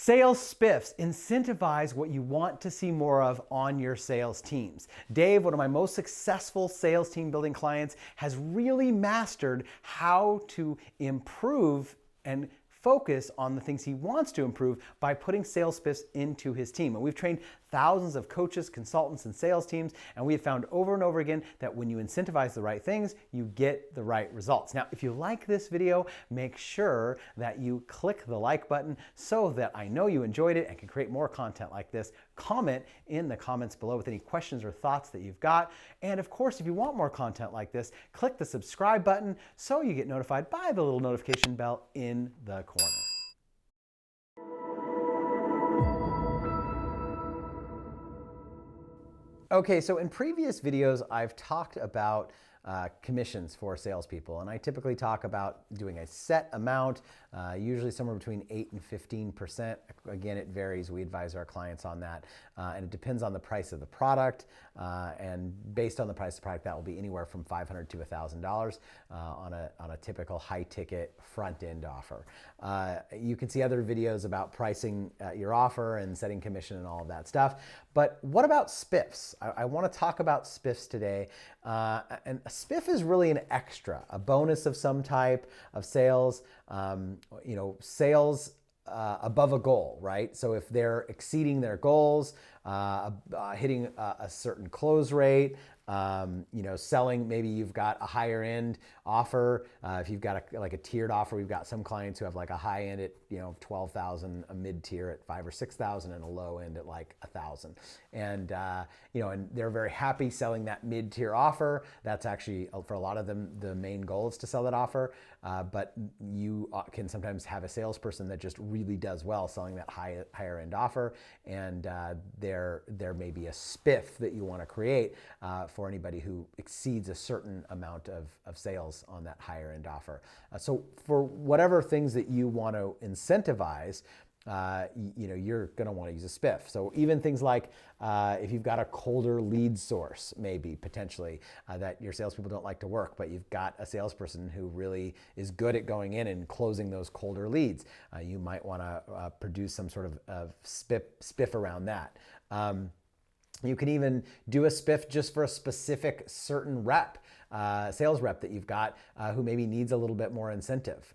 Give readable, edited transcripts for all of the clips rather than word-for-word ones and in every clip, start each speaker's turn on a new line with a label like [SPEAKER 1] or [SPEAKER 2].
[SPEAKER 1] Sales spiffs incentivize what you want to see more of on your sales teams. Dave, one of my most successful sales team building clients, has really mastered how to improve and focus on the things he wants to improve by putting sales spiffs into his team. And we've trained thousands of coaches, consultants, and sales teams, and we have found over and over again that when you incentivize the right things, you get the right results. Now, if you like this video, make sure that you click the like button so that I know you enjoyed it and can create more content like this. Comment in the comments below with any questions or thoughts that you've got. And of course, if you want more content like this, click the subscribe button so you get notified by the little notification bell in the corner. Okay, so in previous videos, I've talked about commissions for salespeople, and I typically talk about doing a set amount, usually somewhere between 8 and 15%. Again, it varies. We advise our clients on that, and it depends on the price of the product, and based on the price of the product, that will be anywhere from $500 to $1,000 on a typical high-ticket front-end offer. You can see other videos about pricing your offer and setting commission and all of that stuff. But what about spiffs? I want to talk about spiffs today. And a spiff is really an extra, a bonus of some type of sales, sales above a goal, right? So if they're exceeding their goals, hitting a certain close rate, selling, maybe you've got a higher end offer. If you've got like a tiered offer, we've got some clients who have like a high end at, 12,000, a mid tier at 5,000 or 6,000, and a low end at like 1,000. And, and they're very happy selling that mid tier offer. That's actually, for a lot of them, the main goal is to sell that offer. But you can sometimes have a salesperson that just really does well selling that higher end offer. And there may be a spiff that you want to create for anybody who exceeds a certain amount of sales on that higher end offer. So for whatever things that you want to incentivize, you're going to want to use a spiff. So even things like if you've got a colder lead source, maybe potentially that your salespeople don't like to work, but you've got a salesperson who really is good at going in and closing those colder leads, you might want to produce some sort of spiff around that. You can even do a spiff just for a specific certain rep, sales rep that you've got who maybe needs a little bit more incentive,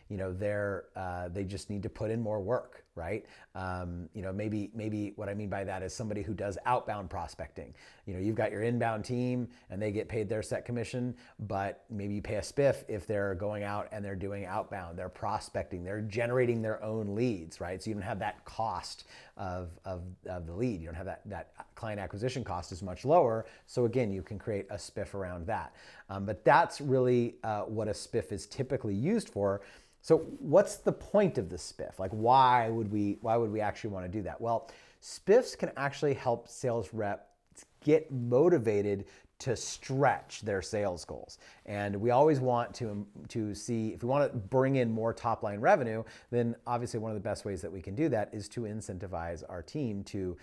[SPEAKER 1] they just need to put in more work, right? Maybe what I mean by that is somebody who does outbound prospecting. You've got your inbound team and they get paid their set commission, but maybe you pay a spiff if they're going out and they're doing outbound, they're prospecting, they're generating their own leads, right? So you don't have that cost of the lead. You don't have that client acquisition cost is much lower. So again, you can create a spiff around that. But that's really what a spiff is typically used for. So what's the point of the spiff? Like, why would we actually want to do that? Well, spiffs can actually help sales reps get motivated to stretch their sales goals. And we always want to see, if we want to bring in more top line revenue, then obviously one of the best ways that we can do that is to incentivize our team to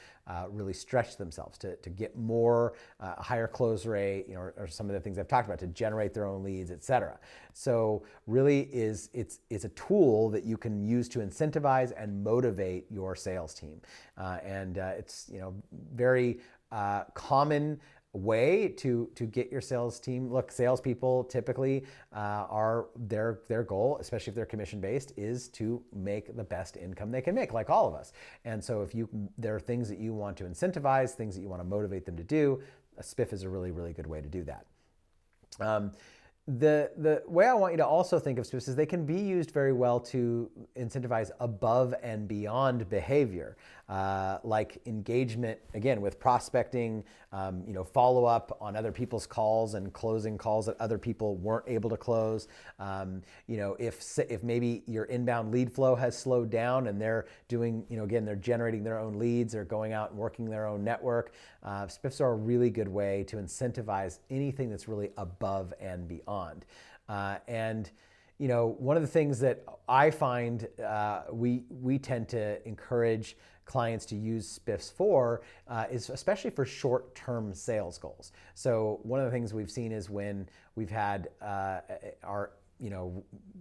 [SPEAKER 1] really stretch themselves, to get more, higher close rate, or some of the things I've talked about, to generate their own leads, etc. So really it's a tool that you can use to incentivize and motivate your sales team. It's very common way to get your sales team. Look, salespeople typically are their goal, especially if they're commission based, is to make the best income they can make, like all of us. And so if there are things that you want to incentivize, things that you want to motivate them to do, a spiff is a really, really good way to do that. The way I want you to also think of spiffs is they can be used very well to incentivize above and beyond behavior, like engagement, again, with prospecting, follow up on other people's calls and closing calls that other people weren't able to close. If maybe your inbound lead flow has slowed down and they're doing, again, they're generating their own leads, they're going out and working their own network. Spiffs are a really good way to incentivize anything that's really above and beyond. One of the things that I find we tend to encourage clients to use spiffs for is especially for short-term sales goals. So one of the things we've seen is when we've had our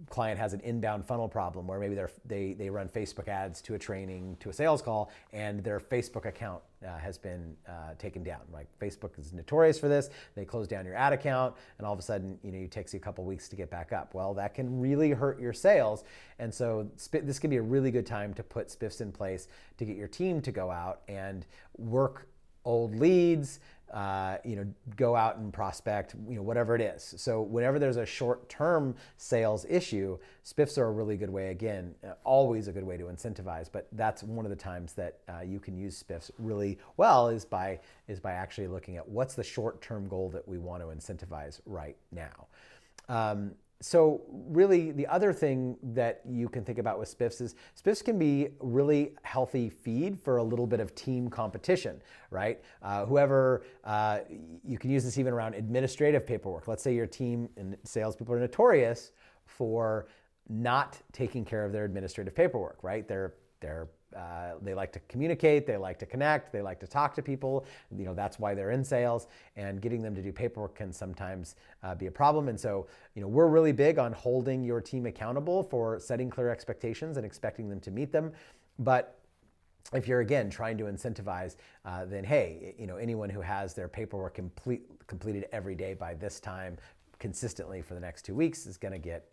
[SPEAKER 1] client has an inbound funnel problem where maybe they run Facebook ads to a training, to a sales call, and their Facebook account has been taken down. Like, Facebook is notorious for this. They close down your ad account, and all of a sudden, it takes you a couple weeks to get back up. Well, that can really hurt your sales. And so this can be a really good time to put Spiffs in place to get your team to go out and work old leads, go out and prospect, whatever it is. So whenever there's a short-term sales issue, Spiffs are a really good way, again, always a good way to incentivize, but that's one of the times that you can use Spiffs really well is by actually looking at what's the short-term goal that we want to incentivize right now. So really, the other thing that you can think about with Spiffs is Spiffs can be really healthy feed for a little bit of team competition, right? You can use this even around administrative paperwork. Let's say your team and salespeople are notorious for not taking care of their administrative paperwork, right? They like to communicate, they like to connect, they like to talk to people. That's why they're in sales, and getting them to do paperwork can sometimes be a problem. And so, we're really big on holding your team accountable for setting clear expectations and expecting them to meet them. But if you're, again, trying to incentivize, then hey, anyone who has their paperwork completed every day by this time consistently for the next 2 weeks is going to get,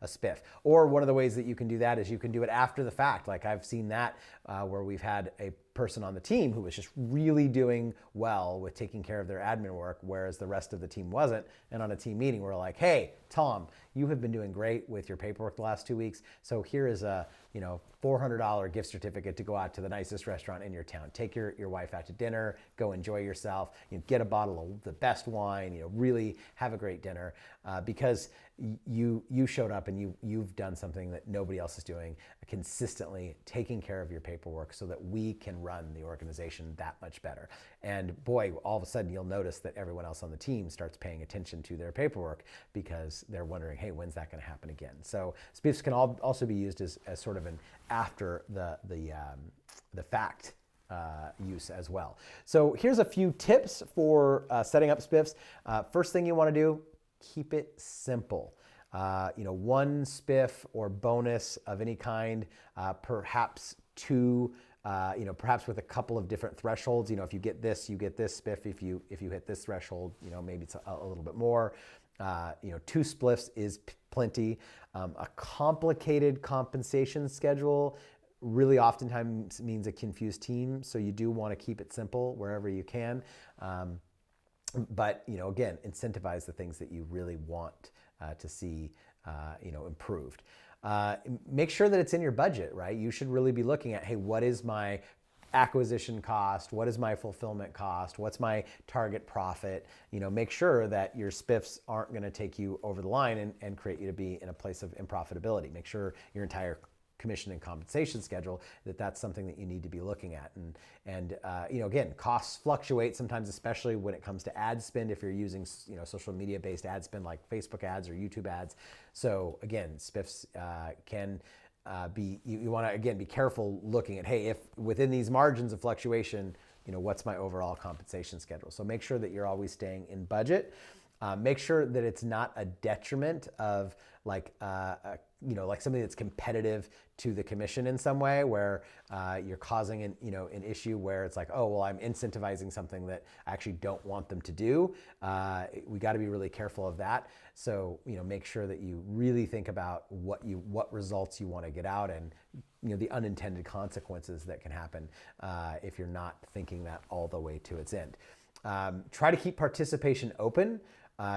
[SPEAKER 1] a spiff. Or one of the ways that you can do that is you can do it after the fact. Like, I've seen that where we've had a person on the team who was just really doing well with taking care of their admin work, whereas the rest of the team wasn't. And on a team meeting, we're like, hey, Tom, you have been doing great with your paperwork the last 2 weeks. So here is a, $400 gift certificate to go out to the nicest restaurant in your town. Take your wife out to dinner, go enjoy yourself, get a bottle of the best wine, really have a great dinner, because you showed up and you've done something that nobody else is doing, consistently taking care of your paperwork so that we can run the organization that much better. And boy, all of a sudden you'll notice that everyone else on the team starts paying attention to their paperwork because they're wondering, hey, when's that going to happen again? So Spiffs can also be used as sort of an after the fact use as well. So here's a few tips for setting up Spiffs. First thing you want to do, keep it simple. One spiff or bonus of any kind, perhaps two, perhaps with a couple of different thresholds. If you get this, you get this spiff. If you hit this threshold, maybe it's a little bit more. 2 spliffs is plenty. A complicated compensation schedule really oftentimes means a confused team, so you do want to keep it simple wherever you can. But again, incentivize the things that you really want to see improved. Make sure that it's in your budget, right? You should really be looking at, hey, what is my acquisition cost? What is my fulfillment cost? What's my target profit? Make sure that your spiffs aren't going to take you over the line and create you to be in a place of improfitability. Make sure your entire commission and compensation schedule, that's something that you need to be looking at. And again, costs fluctuate sometimes, especially when it comes to ad spend, if you're using social media based ad spend like Facebook ads or YouTube ads. So again, spiffs can be, you want to, again, be careful looking at, hey, if within these margins of fluctuation, what's my overall compensation schedule? So make sure that you're always staying in budget. Make sure that it's not a detriment of like something that's competitive to the commission in some way, where you're causing an issue where it's like, oh, well, I'm incentivizing something that I actually don't want them to do. We got to be really careful of that. So make sure that you really think about what results you want to get out, and the unintended consequences that can happen if you're not thinking that all the way to its end. Try to keep participation open.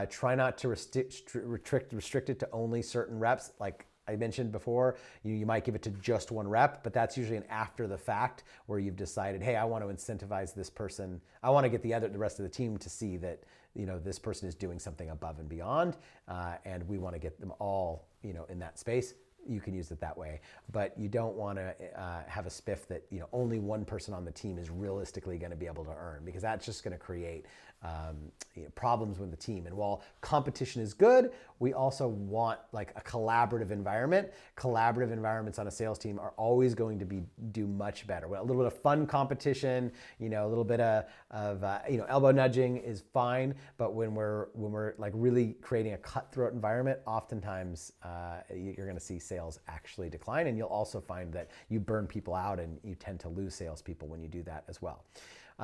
[SPEAKER 1] Try not to restrict it to only certain reps. Like I mentioned before, you might give it to just one rep, but that's usually an after the fact where you've decided, hey, I want to incentivize this person. I want to get the rest of the team to see that this person is doing something above and beyond, and we want to get them all in that space. you can use it that way. But you don't want to have a spiff that only one person on the team is realistically going to be able to earn, because that's just going to create problems with the team. And while competition is good, we also want like a collaborative environment. Collaborative environments on a sales team are always going to do much better. A little bit of fun competition, a little bit of elbow nudging is fine, but when we're like really creating a cutthroat environment, oftentimes you're going to see sales actually decline, and you'll also find that you burn people out and you tend to lose salespeople when you do that as well.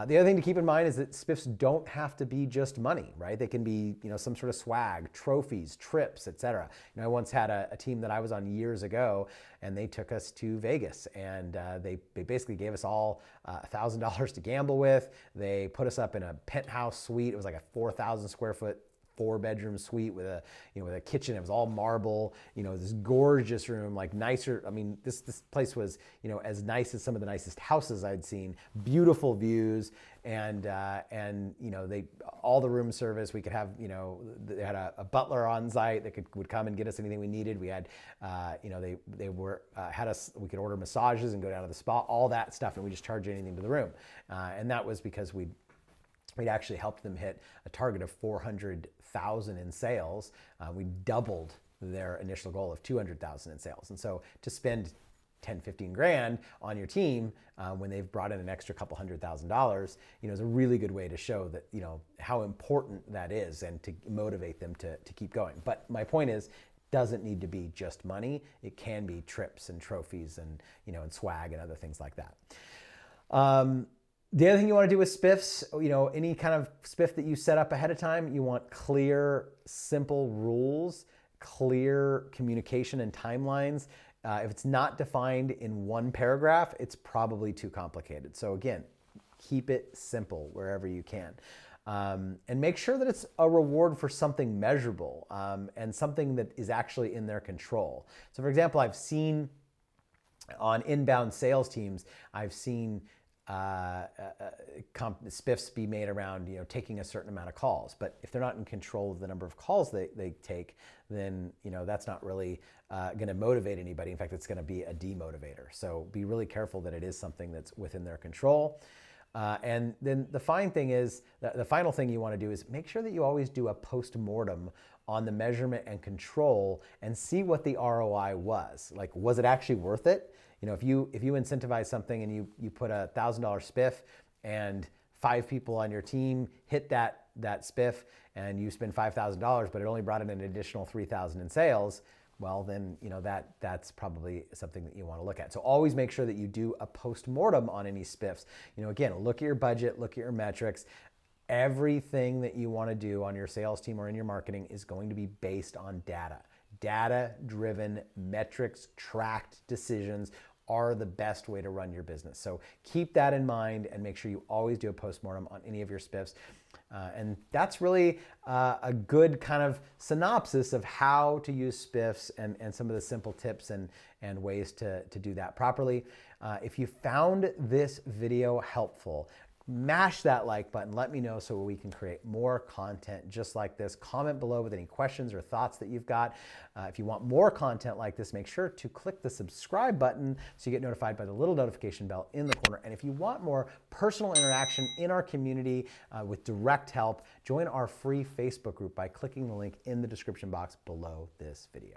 [SPEAKER 1] The other thing to keep in mind is that spiffs don't have to be just money, right? They can be, some sort of swag, trophies, trips, etc. I once had a team that I was on years ago, and they took us to Vegas, and they basically gave us all $1,000 to gamble with. They put us up in a penthouse suite. It was like a 4,000 square foot 4-bedroom suite with a with a kitchen. It was all marble, this gorgeous room, like nicer. I mean, this place was as nice as some of the nicest houses I'd seen. Beautiful views, and they all the room service. We could have they had a butler on site that would come and get us anything we needed. We had they were had us. We could order massages and go down to the spa, all that stuff, and we just charged anything to the room, and that was because we'd actually helped them hit a target of 400,000 in sales. We doubled their initial goal of 200,000 in sales. And so to spend 10, 15 grand on your team when they've brought in an extra couple $100,000, is a really good way to show that, how important that is, and to motivate them to keep going. But my point is, doesn't need to be just money. It can be trips and trophies and, and swag and other things like that. The other thing you want to do with spiffs, any kind of spiff that you set up ahead of time, you want clear, simple rules, clear communication and timelines. If it's not defined in one paragraph, it's probably too complicated. So again, keep it simple wherever you can. And make sure that it's a reward for something measurable and something that is actually in their control. So for example, I've seen on inbound sales teams, I've seen spiffs be made around taking a certain amount of calls, but if they're not in control of the number of calls they take, then that's not really going to motivate anybody. In fact, it's going to be a demotivator. So be really careful that it is something that's within their control. And then the final thing you want to do is make sure that you always do a post-mortem on the measurement and control and see what the ROI was. Like, was it actually worth it? If you incentivize something and you put a $1,000 spiff and 5 people on your team hit that spiff, and you spend $5,000, but it only brought in an additional 3,000 in sales, well then that's probably something that you want to look at. So always make sure that you do a post-mortem on any spiffs. Again, look at your budget, look at your metrics. Everything that you want to do on your sales team or in your marketing is going to be based on data. Data-driven metrics, tracked decisions are the best way to run your business. So keep that in mind and make sure you always do a postmortem on any of your spiffs. And that's really a good kind of synopsis of how to use spiffs and some of the simple tips and ways to do that properly. If you found this video helpful, mash that like button. Let me know so we can create more content just like this. Comment below with any questions or thoughts that you've got. If you want more content like this, make sure to click the subscribe button so you get notified by the little notification bell in the corner. And if you want more personal interaction in our community with direct help, join our free Facebook group by clicking the link in the description box below this video.